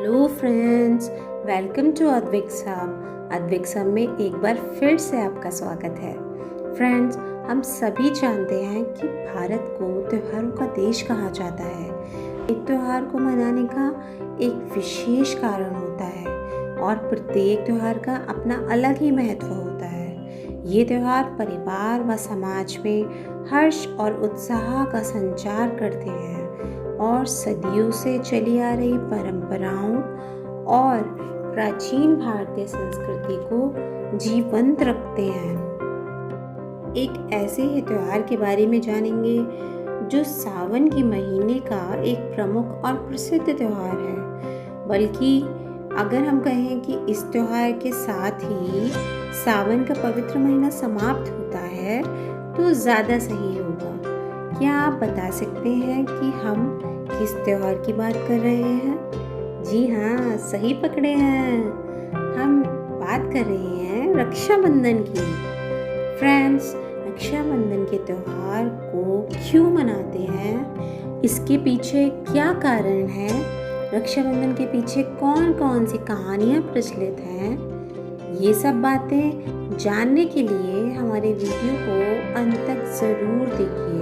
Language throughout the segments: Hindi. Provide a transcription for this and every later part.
हेलो फ्रेंड्स, वेलकम टू अद्विक्सम में एक बार फिर से आपका स्वागत है। फ्रेंड्स, हम सभी जानते हैं कि भारत को त्योहारों का देश कहा जाता है। एक त्यौहार को मनाने का एक विशेष कारण होता है और प्रत्येक त्यौहार का अपना अलग ही महत्व होता है। ये त्यौहार परिवार व समाज में हर्ष और उत्साह का संचार करते हैं और सदियों से चली आ रही परंपराओं और प्राचीन भारतीय संस्कृति को जीवंत रखते हैं। एक ऐसे ही त्यौहार के बारे में जानेंगे जो सावन के महीने का एक प्रमुख और प्रसिद्ध त्यौहार है। बल्कि अगर हम कहें कि इस त्यौहार के साथ ही सावन का पवित्र महीना समाप्त होता है तो ज़्यादा सही होगा। क्या आप बता सकते हैं कि हम किस त्योहार की बात कर रहे हैं? जी हाँ, सही पकड़े हैं। हम बात कर रहे हैं रक्षाबंधन की। फ्रेंड्स, रक्षाबंधन के त्योहार को क्यों मनाते हैं? इसके पीछे क्या कारण है? रक्षाबंधन के पीछे कौन कौन सी कहानियाँ प्रचलित हैं? ये सब बातें जानने के लिए हमारे वीडियो को अंत तक ज़रूर देखिए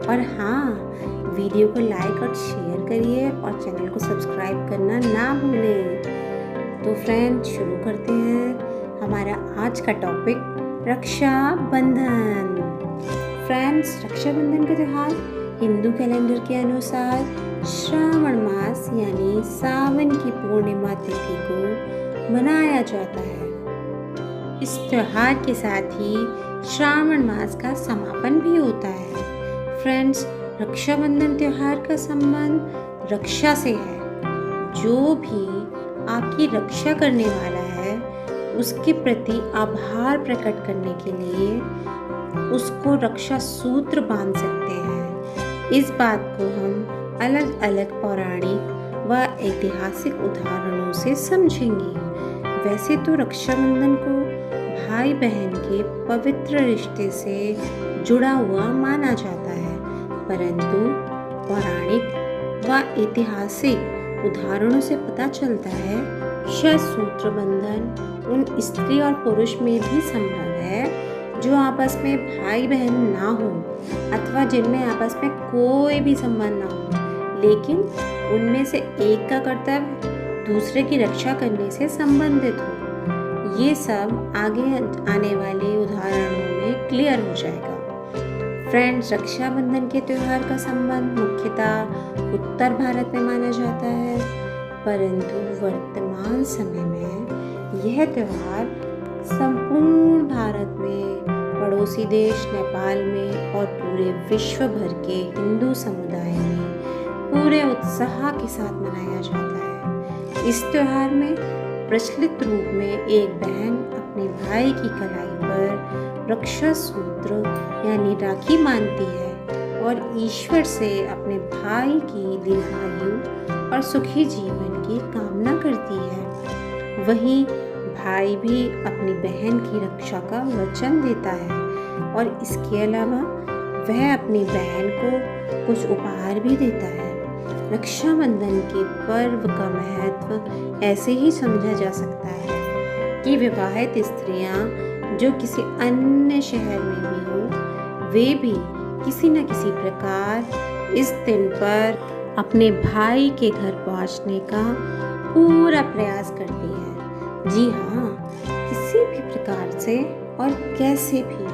और हाँ, वीडियो को लाइक और शेयर करिए और चैनल को सब्सक्राइब करना ना भूलें। तो फ्रेंड्स, शुरू करते हैं हमारा आज का टॉपिक रक्षाबंधन। फ्रेंड्स, रक्षाबंधन का त्यौहार हिंदू कैलेंडर के अनुसार श्रावण मास यानी सावन की पूर्णिमा तिथि को मनाया जाता है। इस त्यौहार के साथ ही श्रावण मास का समापन भी होता है। फ्रेंड्स, रक्षाबंधन त्यौहार का संबंध रक्षा से है। जो भी आपकी रक्षा करने वाला है उसके प्रति आभार प्रकट करने के लिए उसको रक्षा सूत्र बांध सकते हैं। इस बात को हम अलग अलग पौराणिक व ऐतिहासिक उदाहरणों से समझेंगे। वैसे तो रक्षाबंधन को भाई बहन के पवित्र रिश्ते से जुड़ा हुआ माना जाता है, परंतु पौराणिक व ऐतिहासिक उदाहरणों से पता चलता है सूत्र बंधन उन स्त्री और पुरुष में भी संभव है जो आपस में भाई बहन ना हो अथवा जिनमें आपस में कोई भी संबंध ना हो, लेकिन उनमें से एक का कर्तव्य दूसरे की रक्षा करने से संबंधित हो। ये सब आगे आने वाले उदाहरणों में क्लियर हो जाएगा। फ्रेंड्स, रक्षाबंधन के त्यौहार का संबंध मुख्यतः उत्तर भारत में माना जाता है, परंतु वर्तमान समय में यह त्यौहार संपूर्ण भारत में, पड़ोसी देश नेपाल में और पूरे विश्व भर के हिंदू समुदाय में पूरे उत्साह के साथ मनाया जाता है। इस त्यौहार में प्रचलित रूप में एक बहन अपने भाई की कलाई पर रक्षा सूत्र यानी राखी बांधती है और ईश्वर से अपने भाई की दीर्घायु और सुखी जीवन की कामना करती है। वहीं भाई भी अपनी बहन की रक्षा का वचन देता है और इसके अलावा वह अपनी बहन को कुछ उपहार भी देता है। रक्षाबंधन के पर्व का महत्व ऐसे ही समझा जा सकता है कि विवाहित स्त्रियां जो किसी अन्य शहर में भी हो, वे भी किसी न किसी प्रकार इस दिन पर अपने भाई के घर पहुंचने का पूरा प्रयास करती है। जी हाँ, किसी भी प्रकार से और कैसे भी।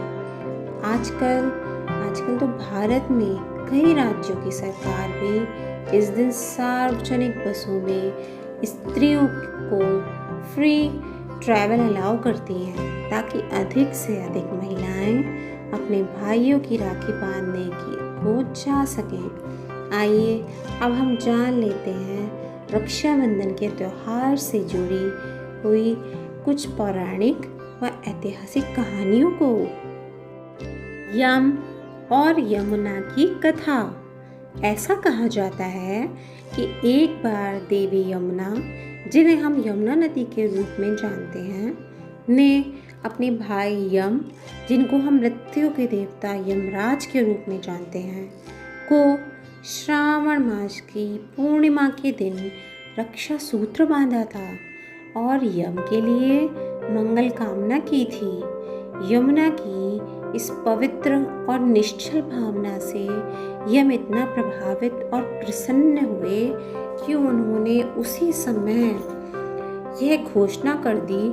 आजकल तो भारत में कई राज्यों की सरकार भी इस दिन सार्वजनिक बसों में स्त्रियों को फ्री ट्रैवल अलाउ करती हैं ताकि अधिक से अधिक महिलाएं अपने भाइयों की राखी बांधने को जा सकें। आइए अब हम जान लेते हैं रक्षाबंधन के त्यौहार से जुड़ी हुई कुछ पौराणिक व ऐतिहासिक कहानियों को। यम और यमुना की कथा। ऐसा कहा जाता है कि एक बार देवी यमुना, जिन्हें हम यमुना नदी के रूप में जानते हैं, ने अपने भाई यम, जिनको हम मृत्यु के देवता यमराज के रूप में जानते हैं, को श्रावण मास की पूर्णिमा के दिन रक्षा सूत्र बांधा था और यम के लिए मंगल कामना की थी। यमुना की इस पवित्र और निश्चल भावना से यम इतना प्रभावित और प्रसन्न हुए कि उन्होंने उसी समय यह घोषणा कर दी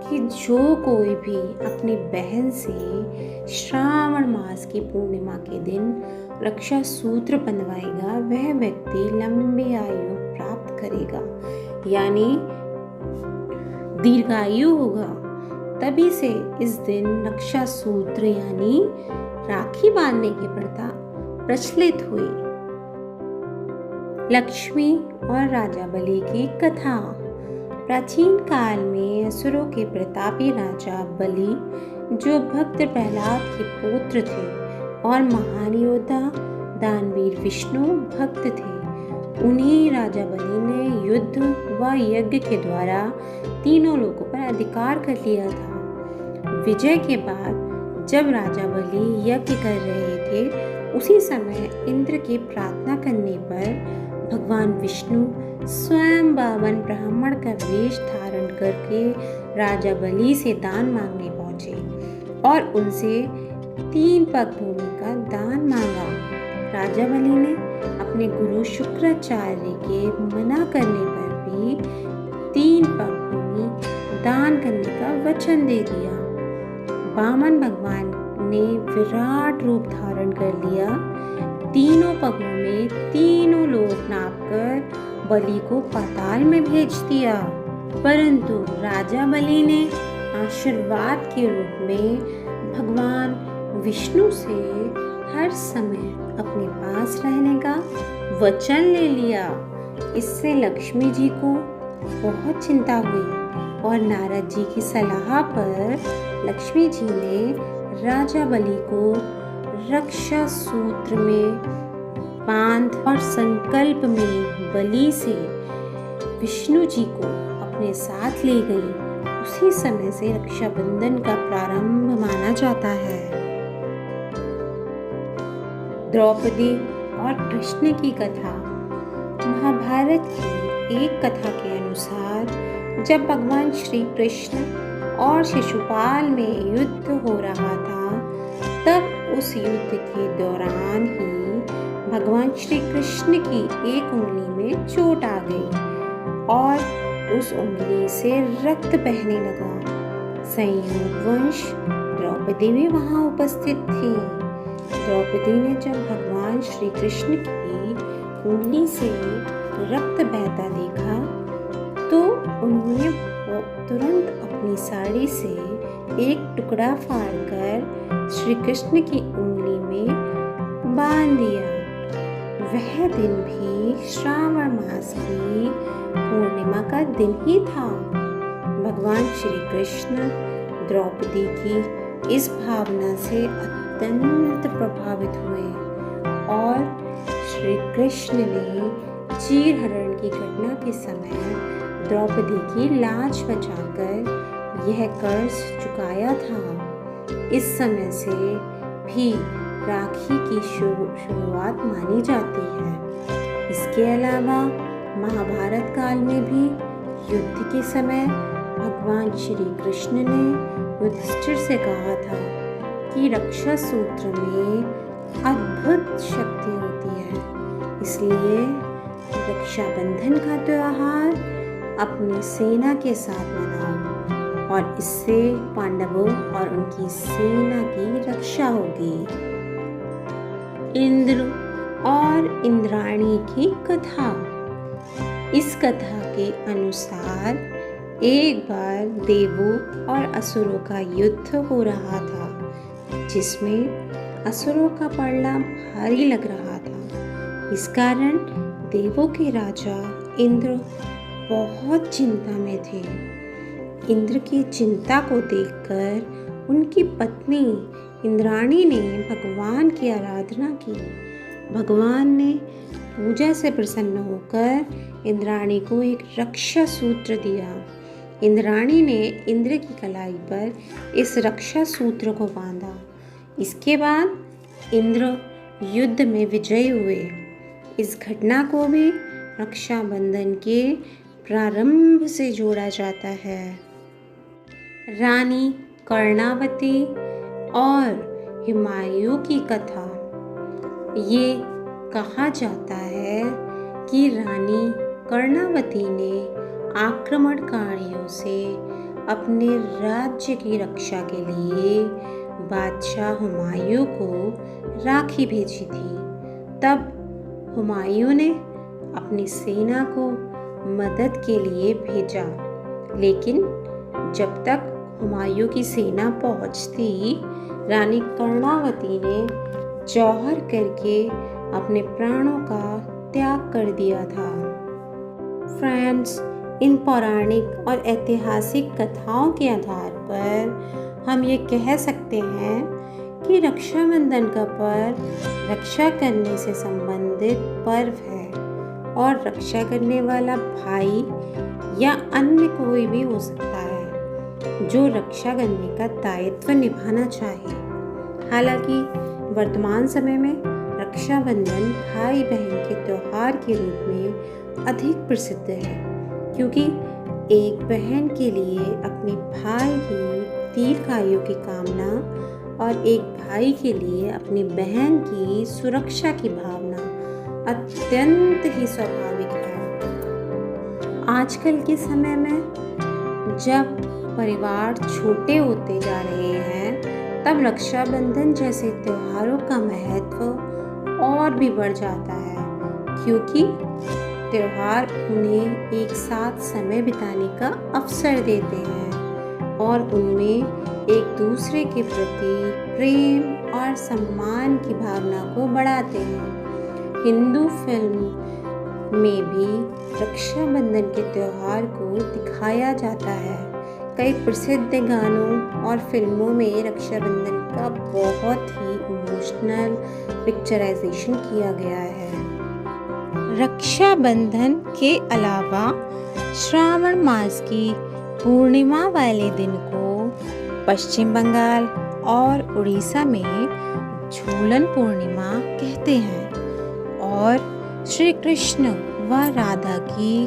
कि जो कोई भी अपनी बहन से श्रावण मास की पूर्णिमा के दिन रक्षा सूत्र बंधवाएगा वह व्यक्ति लंबी आयु प्राप्त करेगा, यानी दीर्घायु होगा। तभी से इस दिन रक्षा सूत्र यानी राखी बांधने की प्रथा प्रचलित हुई। लक्ष्मी और राजा बलि की कथा। प्राचीन काल में असुरों के प्रतापी राजा बलि, जो भक्त प्रहलाद के पुत्र थे, और महान योद्धा दानवीर विष्णु भक्त थे, उन्हीं राजा बलि ने युद्ध व यज्ञ के द्वारा तीनों लोगों पर अधिकार कर लिया था। विजय के बाद जब राजा बलि यज्ञ कर रहे थे, उसी समय इंद्र की प्रार्थना करने पर भगवान विष्णु स्वयं 52 ब्राह्मण का वेश धारण करके राजा बलि से दान मांगने पहुंचे और उनसे 3 पग भूमि का दान मांगा। राजा बलि ने अपने गुरु शुक्राचार्य के मना करने पर भी 3 पग भूमि दान करने का वचन दे दिया। वामन भगवान ने विराट रूप धारण कर लिया। तीनों पगों में तीनों लोक नापकर बलि को पाताल में भेज दिया, परंतु राजा बलि ने आशीर्वाद के रूप में भगवान विष्णु से हर समय अपने पास रहने का वचन ले लिया। इससे लक्ष्मी जी को बहुत चिंता हुई और नारद जी की सलाह पर लक्ष्मी जी ने राजा बलि को रक्षा सूत्र में बांध और संकल्प में बलि से विष्णु जी को अपने साथ ले गई। उसी समय से रक्षाबंधन का प्रारंभ माना जाता है। द्रौपदी और कृष्ण की कथा। महाभारत की एक कथा के अनुसार जब भगवान श्री कृष्ण और शिशुपाल में युद्ध हो रहा था, तब उस युद्ध के दौरान ही भगवान श्री कृष्ण की एक उंगली में चोट आ गई और उस उंगली से रक्त बहने लगा। संयोगवश द्रौपदी भी वहां उपस्थित थी। द्रौपदी ने जब भगवान श्री कृष्ण की उंगली से रक्त बहता देखा तो उन्होंने तुरंत अपनी साड़ी से एक टुकड़ा फाड़कर श्री कृष्ण की उंगली में बांध दिया। वह दिन भी श्रावण मास की पूर्णिमा का दिन ही था। भगवान श्री कृष्ण द्रौपदी की इस भावना से अत्यंत प्रभावित हुए और श्री कृष्ण ने चीरहरण की घटना के समय द्रौपदी की लाज बचाकर यह कर्ज चुकाया था। इस समय से भी राखी की शुरुआत मानी जाती है। इसके अलावा महाभारत काल में भी युद्ध के समय भगवान श्री कृष्ण ने युधिष्ठिर से कहा था कि रक्षा सूत्र में अद्भुत शक्ति होती है, इसलिए रक्षाबंधन का त्योहार अपनी सेना के साथ मनाओ और इससे पांडवों और उनकी सेना की रक्षा होगी। इंद्र और इंद्राणी की कथा। इस कथा के अनुसार एक बार देवों और असुरों का युद्ध हो रहा था, जिसमें असुरों का पलड़ा भारी लग रहा था। इस कारण देवों के राजा इंद्र बहुत चिंता में थे। इंद्र की चिंता को देखकर उनकी पत्नी इंद्राणी ने भगवान की आराधना की। भगवान ने पूजा से प्रसन्न होकर इंद्राणी को एक रक्षा सूत्र दिया। इंद्राणी ने इंद्र की कलाई पर इस रक्षा सूत्र को बांधा। इसके बाद इंद्र युद्ध में विजयी हुए। इस घटना को भी रक्षाबंधन के प्रारंभ से जोड़ा जाता है। रानी कर्णावती और हुमायूं की कथा। ये कहा जाता है कि रानी कर्णावती ने आक्रमणकारियों से अपने राज्य की रक्षा के लिए बादशाह हुमायूं को राखी भेजी थी। तब हुमायूं ने अपनी सेना को मदद के लिए भेजा, लेकिन जब तक हुमायूं की सेना पहुंचती, रानी कर्णावती ने जौहर करके अपने प्राणों का त्याग कर दिया था। फ्रेंड्स, इन पौराणिक और ऐतिहासिक कथाओं के आधार पर हम ये कह सकते हैं कि रक्षाबंधन का पर्व रक्षा करने से संबंधित पर्व है और रक्षा करने वाला भाई या अन्य कोई भी हो सकता है जो रक्षा करने का दायित्व निभाना चाहे। हालांकि वर्तमान समय में रक्षाबंधन भाई बहन के त्योहार के रूप में अधिक प्रसिद्ध है, क्योंकि एक बहन के लिए अपने भाई की दीर्घायु की कामना और एक भाई के लिए अपनी बहन की सुरक्षा की भावना अत्यंत ही स्वाभाविक है। आजकल के समय में जब परिवार छोटे होते जा रहे हैं, तब रक्षाबंधन जैसे त्योहारों का महत्व और भी बढ़ जाता है, क्योंकि त्योहार उन्हें एक साथ समय बिताने का अवसर देते हैं और उनमें एक दूसरे के प्रति प्रेम और सम्मान की भावना को बढ़ाते हैं। हिंदू फिल्म में भी रक्षाबंधन के त्योहार को दिखाया जाता है। कई प्रसिद्ध गानों और फिल्मों में रक्षाबंधन का बहुत ही इमोशनल पिक्चराइजेशन किया गया है। रक्षाबंधन के अलावा श्रावण मास की पूर्णिमा वाले दिन को पश्चिम बंगाल और उड़ीसा में झूलन पूर्णिमा कहते हैं और श्री कृष्ण व राधा की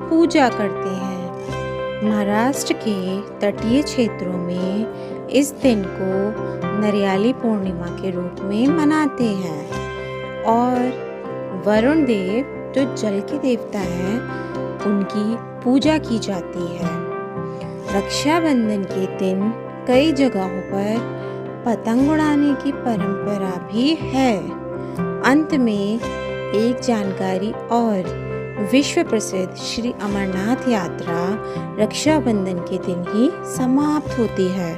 पूजा करते हैं। महाराष्ट्र के तटीय क्षेत्रों में इस दिन को नरियाली पूर्णिमा के रूप में मनाते हैं और वरुण देव जो जल के देवता हैं, उनकी पूजा की जाती है। रक्षाबंधन के दिन कई जगहों पर पतंग उड़ाने की परंपरा भी है। अंत में एक जानकारी और विश्व प्रसिद्ध श्री अमरनाथ यात्रा रक्षाबंधन के दिन ही समाप्त होती है।